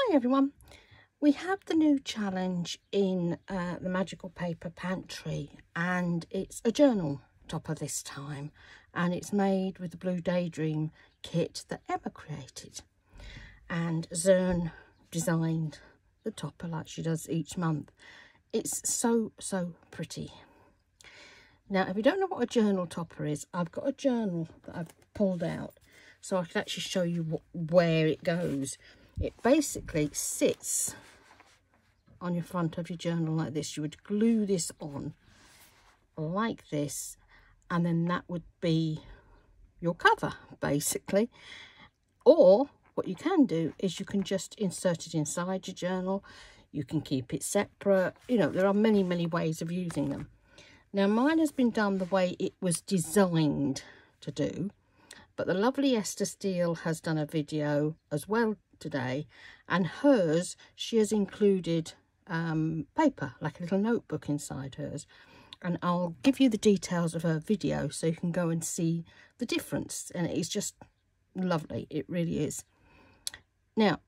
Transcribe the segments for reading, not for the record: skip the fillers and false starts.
Hi everyone, we have the new challenge in the Magical Paper Pantry, and it's a journal topper this time, and it's made with the blue Daydream kit that Emma created, and Zern designed the topper like she does each month. It's so pretty. Now, if you don't know what a journal topper is, I've got a journal that I've pulled out so I can actually show you where it goes. It basically sits on your front of your journal like this. You would glue this on like this, and then that would be your cover basically. Or what you can do is you can just insert it inside your journal. You can keep it separate. You know, there are many ways of using them. Now mine has been done the way it was designed to do, but the lovely Esther Steele has done a video as well today, and hers, she has included paper, like a little notebook inside hers, and I'll give you the details of her video so you can go and see the difference, and it is just lovely, it really is. Now,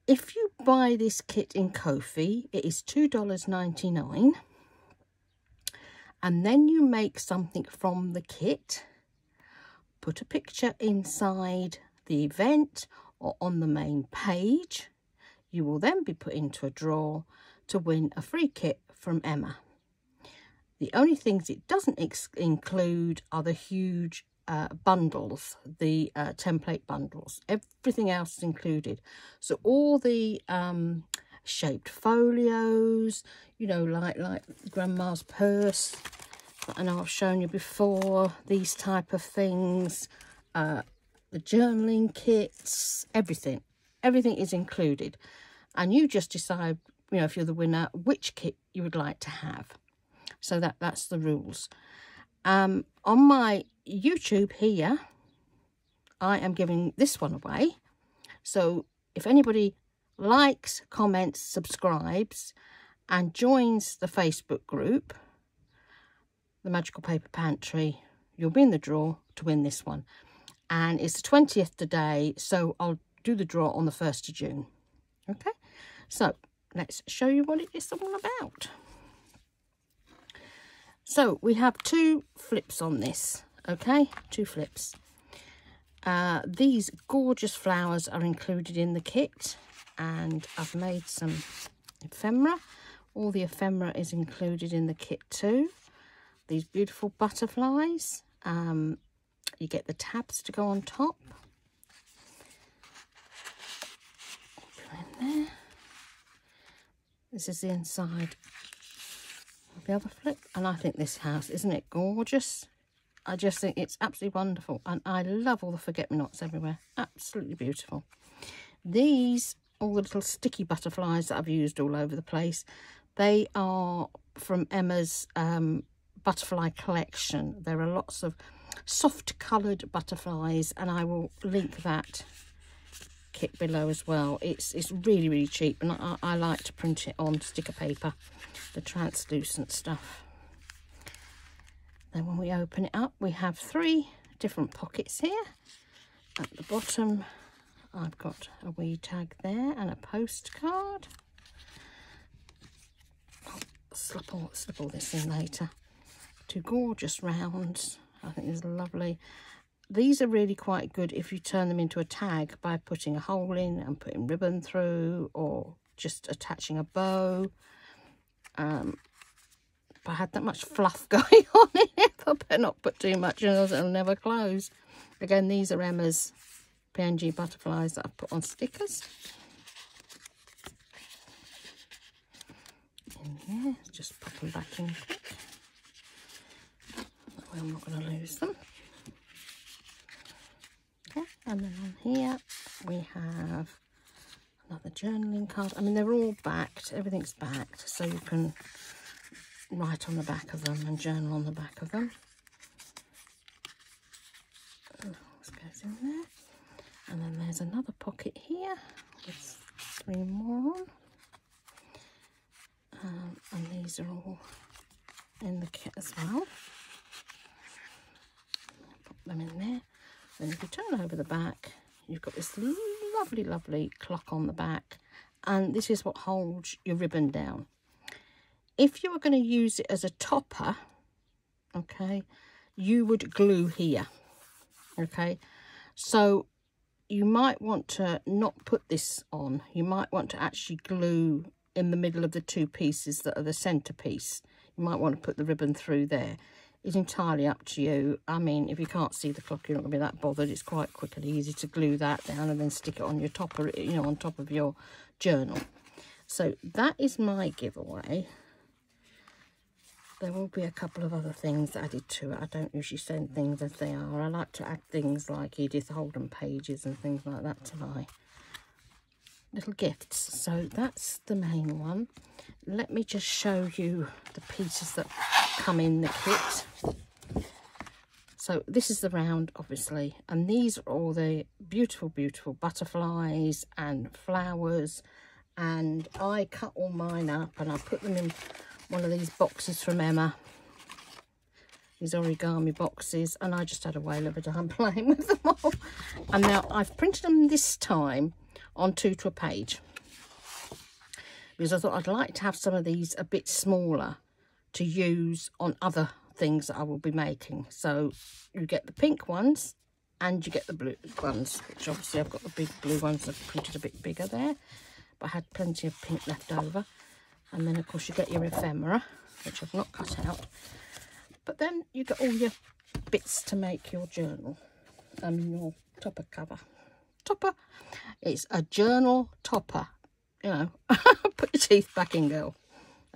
if you buy this kit in Ko-fi, it is $2.99, and then you make something from the kit, put a picture inside the event or on the main page. You will then be put into a draw to win a free kit from Emma. The only things it doesn't include are the huge bundles, the template bundles. Everything else is included. So all the shaped folios, you know, like Grandma's purse that I know I've shown you before, these type of things, the journaling kits, everything is included, and you just decide, you know, if you're the winner, which kit you would like to have. So that's the rules. On my YouTube here, I am giving this one away. So if anybody likes, comments, subscribes, and joins the Facebook group, the Magical Paper Pantry, you'll be in the draw to win this one. And it's the 20th today, so I'll do the draw on the 1st of June. Okay, so let's show you what it is all about. So we have two flips on this, okay, two flips. These gorgeous flowers are included in the kit, and I've made some ephemera. All the ephemera is included in the kit too. These beautiful butterflies. You get the tabs to go on top. Put in there. This is the inside of the other flip, and I think this house, isn't it gorgeous? I just think it's absolutely wonderful, and I love all the forget-me-nots everywhere. Absolutely beautiful. These, all the little sticky butterflies that I've used all over the place, they are from Emma's butterfly collection. There are lots of soft coloured butterflies, and I will link that kit below as well. It's really cheap, and I like to print it on sticker paper, the translucent stuff. Then when we open it up, we have 3 different pockets here. At the bottom, I've got a wee tag there and a postcard. I'll slip all this in later. 2 gorgeous rounds. I think it's lovely. These are really quite good if you turn them into a tag by putting a hole in and putting ribbon through, or just attaching a bow. If I had that much fluff going on in it, I better not put too much in, else it'll never close. Again, these are Emma's PNG butterflies that I've put on stickers. In there, just pop them back in quick. That way I'm not going to lose them. Okay, and then on here we have another journaling card. I mean, they're all backed, everything's backed, so you can write on the back of them and journal on the back of them. This goes in there. And then there's another pocket here with 3 more on. And these are all in the kit as well. Pop them in there. Then if you turn over the back, you've got this lovely, lovely clock on the back. And this is what holds your ribbon down. If you were going to use it as a topper, okay, you would glue here, okay. So you might want to not put this on. You might want to actually glue in the middle of the two pieces that are the centerpiece. You might want to put the ribbon through there. It's entirely up to you. I mean, if you can't see the clock, you're not going to be that bothered. It's quite quick and easy to glue that down and then stick it on your topper, you know, on top of your journal. So that is my giveaway. There will be a couple of other things added to it. I don't usually send things as they are. I like to add things like Edith Holden pages and things like that to my little gifts. So that's the main one. Let me just show you the pieces that come in the kit. So this is the round, obviously, and these are all the beautiful, beautiful butterflies and flowers. And I cut all mine up and I put them in one of these boxes from Emma, these origami boxes, and I just had a whale of a time playing with them all. And now I've printed them this time on 2 to a page, because I thought I'd like to have some of these a bit smaller to use on other things that I will be making. So you get the pink ones and you get the blue ones, which obviously I've got the big blue ones. I've printed a bit bigger there, but I had plenty of pink left over. And then, of course, you get your ephemera, which I've not cut out. But then you get all your bits to make your journal. Your topper cover. Topper. It's a journal topper. You know, put your teeth back in, girl.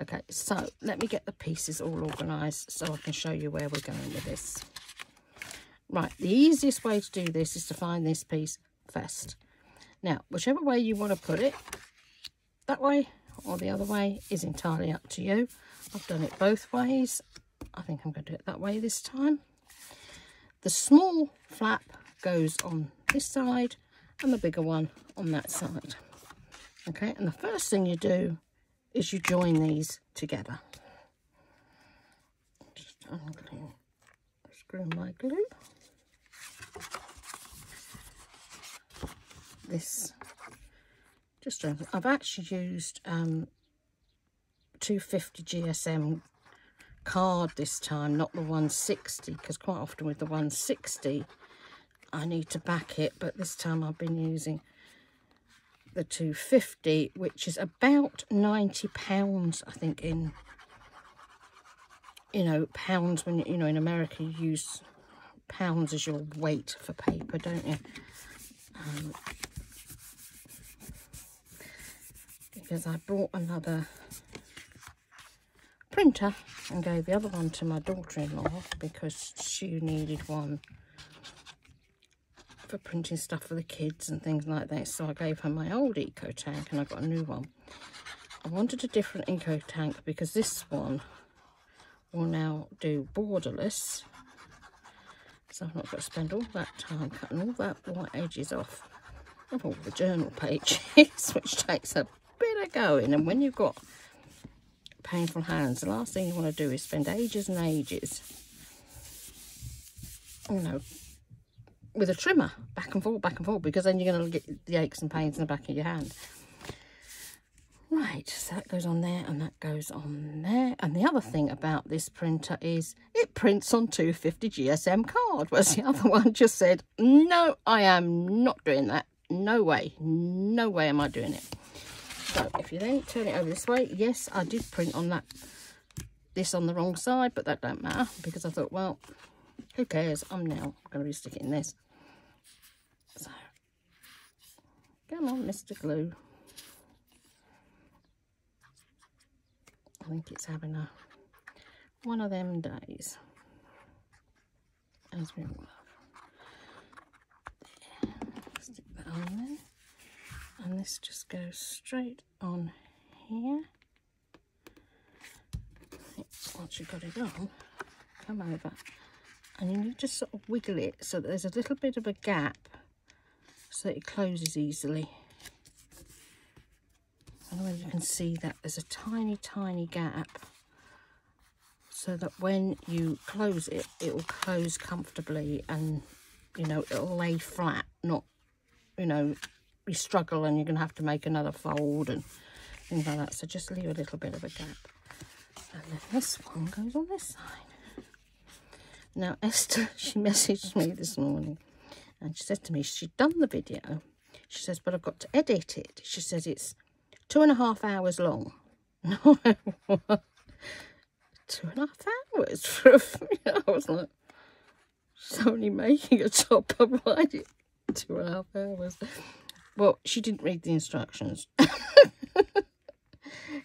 Okay, so let me get the pieces all organised so I can show you where we're going with this. Right, the easiest way to do this is to find this piece first. Now, whichever way you want to put it, that way or the other way is entirely up to you. I've done it both ways. I think I'm going to do it that way this time. The small flap goes on this side and the bigger one on that side. Okay, and the first thing you do is you join these together. Just unscrew my glue. This just I've actually used 250 GSM card this time, not the 160, because quite often with the 160 I need to back it, but this time I've been using the 250, which is about £90, I think, in, you know, pounds. When you know, in America you use pounds as your weight for paper, don't you? Because I brought another printer and gave the other one to my daughter-in-law because she needed one for printing stuff for the kids and things like that. So I gave her my old eco tank and I got a new one. I wanted a different eco tank because this one will now do borderless, so I've not got to spend all that time cutting all that white edges off of all the journal pages, which takes a bit of going. And when you've got painful hands, the last thing you want to do is spend ages and ages, you know, with a trimmer back and forth, because then you're going to get the aches and pains in the back of your hand. Right, so that goes on there and that goes on there. And the other thing about this printer is it prints on 250 GSM card, whereas the other one just said, no, I am not doing that. No way am I doing it. So if you then turn it over this way, yes, I did print on this on the wrong side, but that don't matter, because I thought, well, who cares? I'm now going to be sticking this. So, come on, Mr. Glue. I think it's having one of them days, as we all love. There. Stick that on there. And this just goes straight on here. Once you've got it on, come over and you need to sort of wiggle it so that there's a little bit of a gap so that it closes easily. I don't know whether you can see that there's a tiny gap, so that when you close it, it will close comfortably and, you know, it'll lay flat, not, you know, you struggle and you're going to have to make another fold and things like that. So just leave a little bit of a gap. And then this one goes on this side. Now Esther, she messaged me this morning and she said to me she'd done the video. She says, but I've got to edit it. She says it's 2.5 hours long. No, 2.5 hours for a video. I was like, she's only making a topper. Why 2.5 hours? Well, she didn't read the instructions.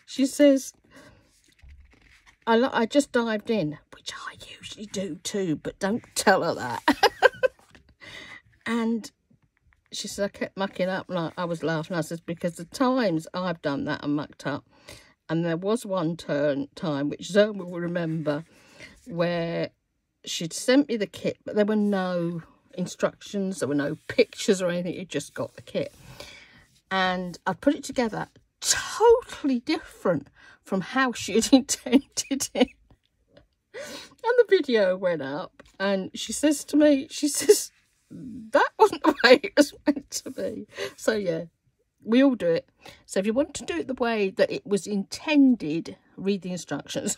She says, I just dived in, which I usually do too, but don't tell her that. And she said, I kept mucking up, like I was laughing. I said, because the times I've done that and mucked up, and there was one time, which Zoe will remember, where she'd sent me the kit, but there were no instructions, there were no pictures or anything, you just got the kit. And I put it together totally different from how she had intended it. And the video went up and she says to me, she says, that wasn't the way it was meant to be. So yeah, we all do it. So if you want to do it the way that it was intended, read the instructions.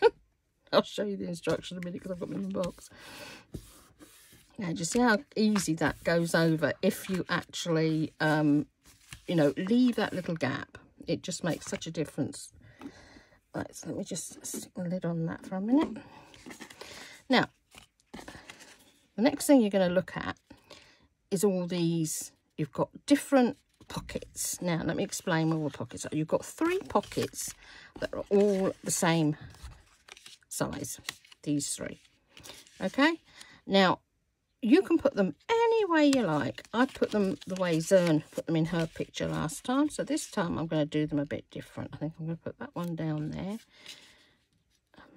I'll show you the instructions in a minute because I've got them in the box. Now, do you see how easy that goes over if you actually, you know, leave that little gap? It just makes such a difference. Right, so let me just stick the lid on that for a minute. Now, the next thing you're going to look at is all these. You've got different pockets. Now, let me explain what all the pockets are. You've got 3 pockets that are all the same size. These 3. Okay? Now, you can put them any way you like. I put them the way Zern put them in her picture last time. So this time I'm going to do them a bit different. I think I'm going to put that one down there.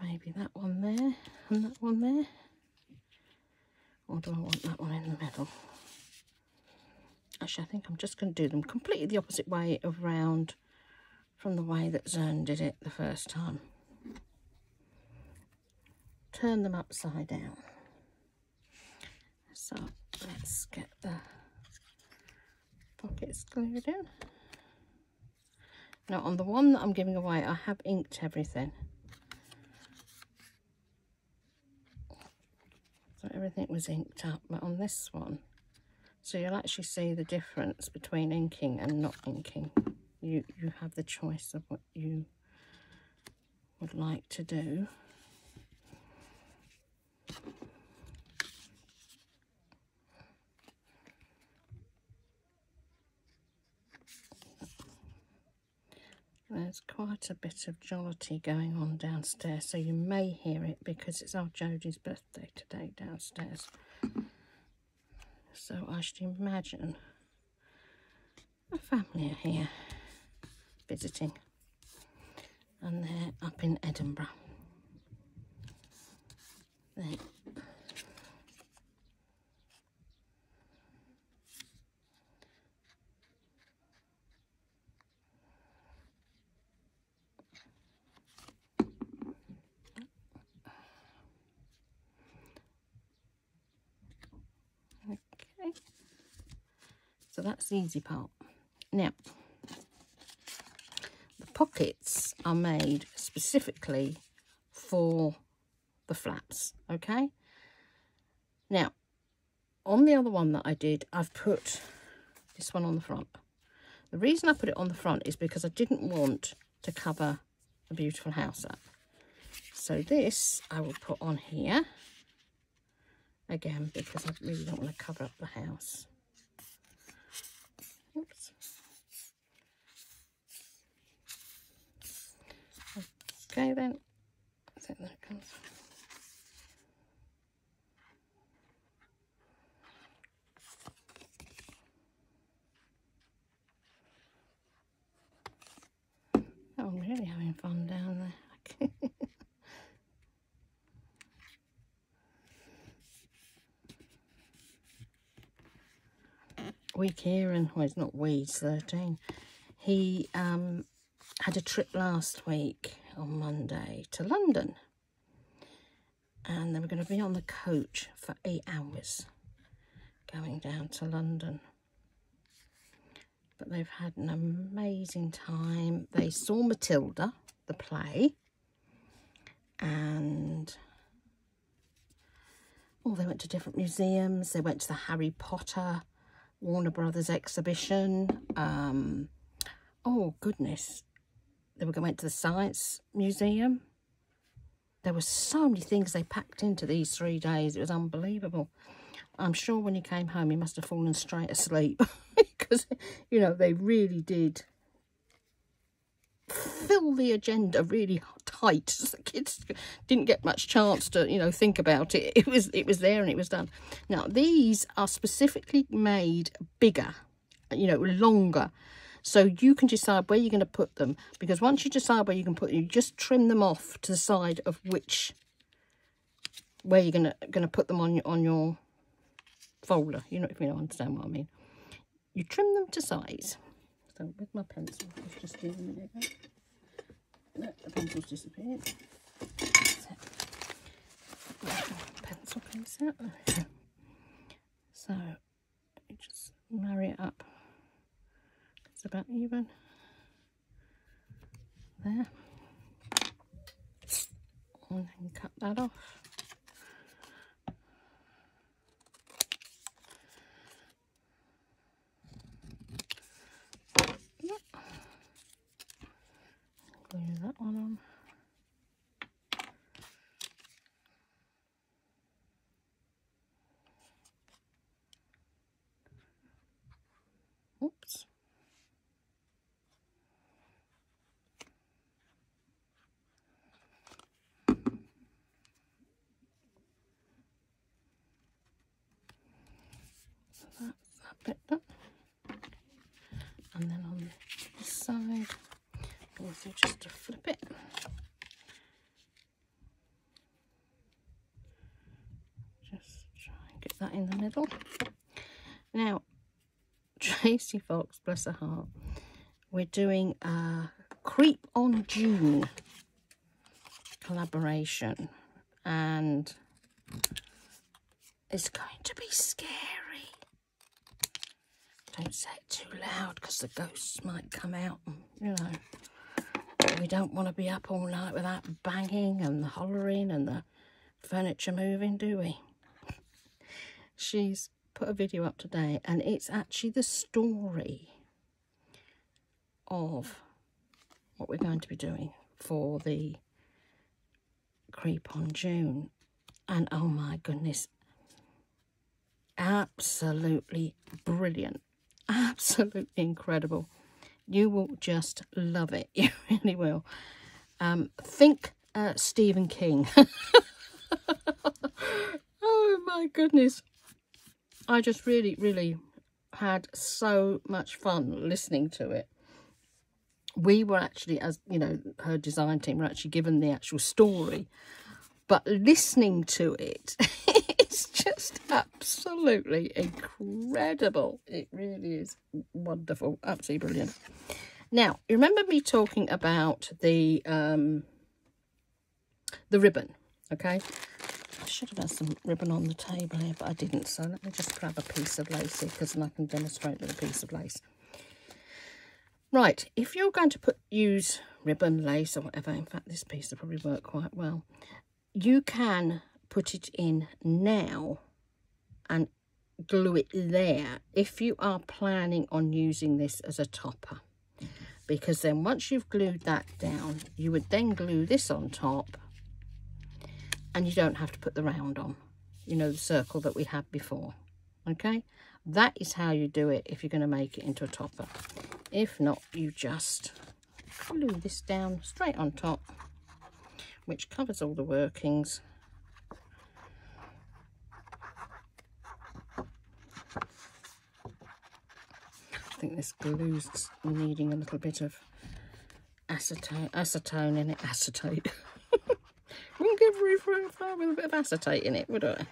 Maybe that one there. And that one there. Or do I want that one in the middle? Actually, I think I'm just going to do them completely the opposite way around from the way that Zern did it the first time. Turn them upside down. So let's get the pockets glued in. Now on the one that I'm giving away, I have inked everything. So everything was inked up, but on this one, so you'll actually see the difference between inking and not inking. You have the choice of what you would like to do. There's quite a bit of jollity going on downstairs, so you may hear it because it's our Jodie's birthday today downstairs. So I should imagine a family are here visiting, and they're up in Edinburgh. There. So that's the easy part. Now, the pockets are made specifically for the flaps, okay? Now, on the other one that I did, I've put this one on the front. The reason I put it on the front is because I didn't want to cover the beautiful house up. So this I will put on here, again, because I really don't want to cover up the house. Oops. Okay then, I think that comes. Oh, I'm really having fun down there. Week here, and well, it's not we, it's 13. He had a trip last week on Monday to London, and they were going to be on the coach for 8 hours going down to London. but they've had an amazing time. They saw Matilda, the play, and they went to different museums. They went to the Harry Potter Warner Brothers exhibition. Oh goodness, they went to the Science Museum. There were so many things they packed into these 3 days. It was unbelievable. I'm sure when he came home, he must have fallen straight asleep because, you know, they really did fill the agenda really tight. So the kids didn't get much chance to, you know, think about it. It was there and it was done. Now, these are specifically made bigger, you know, longer. So you can decide where you're going to put them, because once you decide where you can put them, you just trim them off to the side of where you're going to put them on your folder. You know, if you don't understand what I mean. You trim them to size. So with my pencil, let's just do a minute ago. No, the pencil's disappeared. Pencil case out. There we go. So you just marry it up. It's about even there, and then cut that off. Glue that one on. Oops. That bit done. And then on this side, also just to flip it. Just try and get that in the middle. Now, Tracy Fox, bless her heart, we're doing a Creep on June collaboration, and it's going to be scary. Don't say it too loud because the ghosts might come out, and, you know, we don't want to be up all night with that banging and the hollering and the furniture moving, do we? She's put a video up today, and it's actually the story of what we're going to be doing for the Creep on June. And oh my goodness, absolutely brilliant, absolutely incredible. You will just love it. You really will. Think Stephen King. Oh my goodness, I just really had so much fun listening to it. We were actually, as you know, her design team were actually given the actual story, but listening to it, it's just absolutely incredible. It really is wonderful, absolutely brilliant. Now, you remember me talking about the ribbon, okay? I should have had some ribbon on the table here, but I didn't, so let me just grab a piece of lace here, because then I can demonstrate with a piece of lace. Right, if you're going to use ribbon, lace or whatever, in fact this piece will probably work quite well, you can put it in now and glue it there if you are planning on using this as a topper, because then once you've glued that down, you would then glue this on top, and you don't have to put the round on, you know, the circle that we had before. Okay, that is how you do it if you're going to make it into a topper. If not, you just glue this down straight on top, which covers all the workings. I think this glue's needing a little bit of acetone in it. Acetate. Wouldn't give a fire with a bit of acetate in it, would I?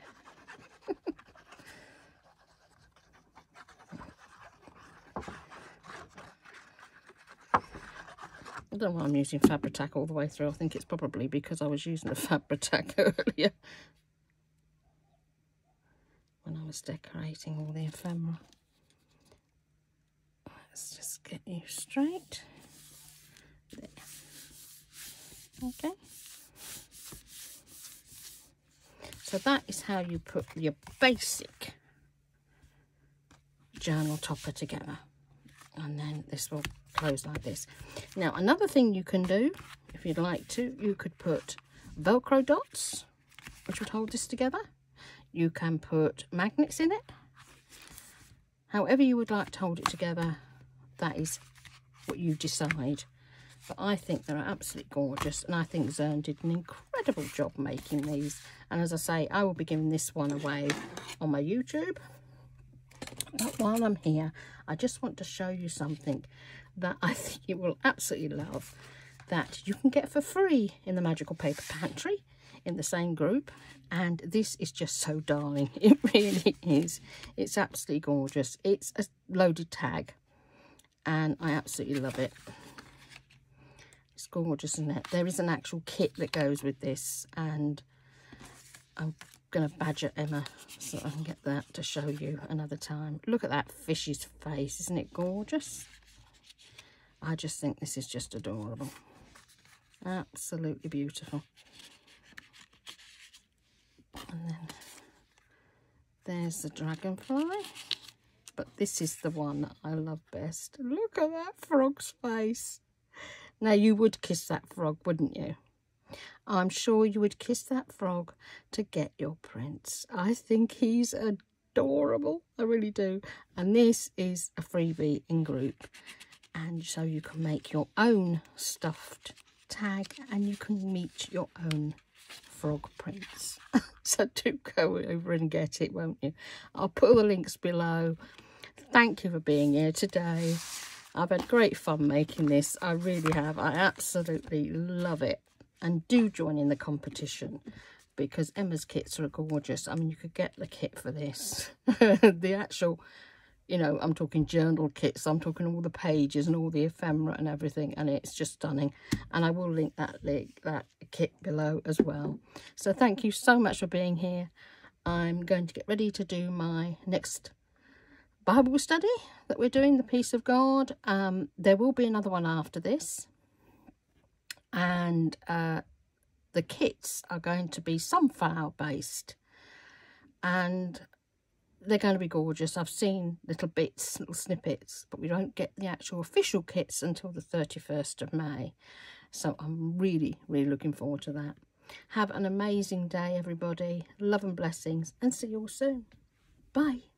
I don't know why I'm using Fabri-Tac all the way through. I think it's probably because I was using the Fabri-Tac earlier when I was decorating all the ephemera. let's just get you straight. There. Okay. So that is how you put your basic journal topper together. And then this will close like this. Now, another thing you can do, if you'd like to, you could put Velcro dots, which would hold this together. You can put magnets in it. However you would like to hold it together, that is what you decide. But I think they're absolutely gorgeous, and I think Zern did an incredible job making these. And as I say, I will be giving this one away on my YouTube. But while I'm here, I just want to show you something that I think you will absolutely love, that you can get for free in the Magical Paper Pantry in the same group. And this is just so darling. It really is. It's absolutely gorgeous. It's a loaded tag, and I absolutely love it. It's gorgeous, isn't it? There is an actual kit that goes with this, and I'm going to badger Emma so I can get that to show you another time. Look at that fish's face. Isn't it gorgeous? I just think this is just adorable. Absolutely beautiful. And then there's the dragonfly. But this is the one that I love best. Look at that frog's face. Now, you would kiss that frog, wouldn't you? I'm sure you would kiss that frog to get your prince. I think he's adorable. I really do. And this is a freebie in group. And so you can make your own stuffed tag, and you can meet your own frog prince. So do go over and get it, won't you? I'll put all the links below. Thank you for being here today. I've had great fun making this. I really have. I absolutely love it. And do join in the competition, because Emma's kits are gorgeous. I mean, you could get the kit for this. The actual, you know, I'm talking journal kits. I'm talking all the pages and all the ephemera and everything. And it's just stunning. And I will link that kit below as well. So thank you so much for being here. I'm going to get ready to do my next Bible study that we're doing, the Peace of God. There will be another one after this, and the kits are going to be sunflower based, and they're going to be gorgeous. I've seen little bits, little snippets, but we don't get the actual official kits until the 31st of May, so I'm really looking forward to that. Have an amazing day, everybody. Love and blessings, and see you all soon. Bye.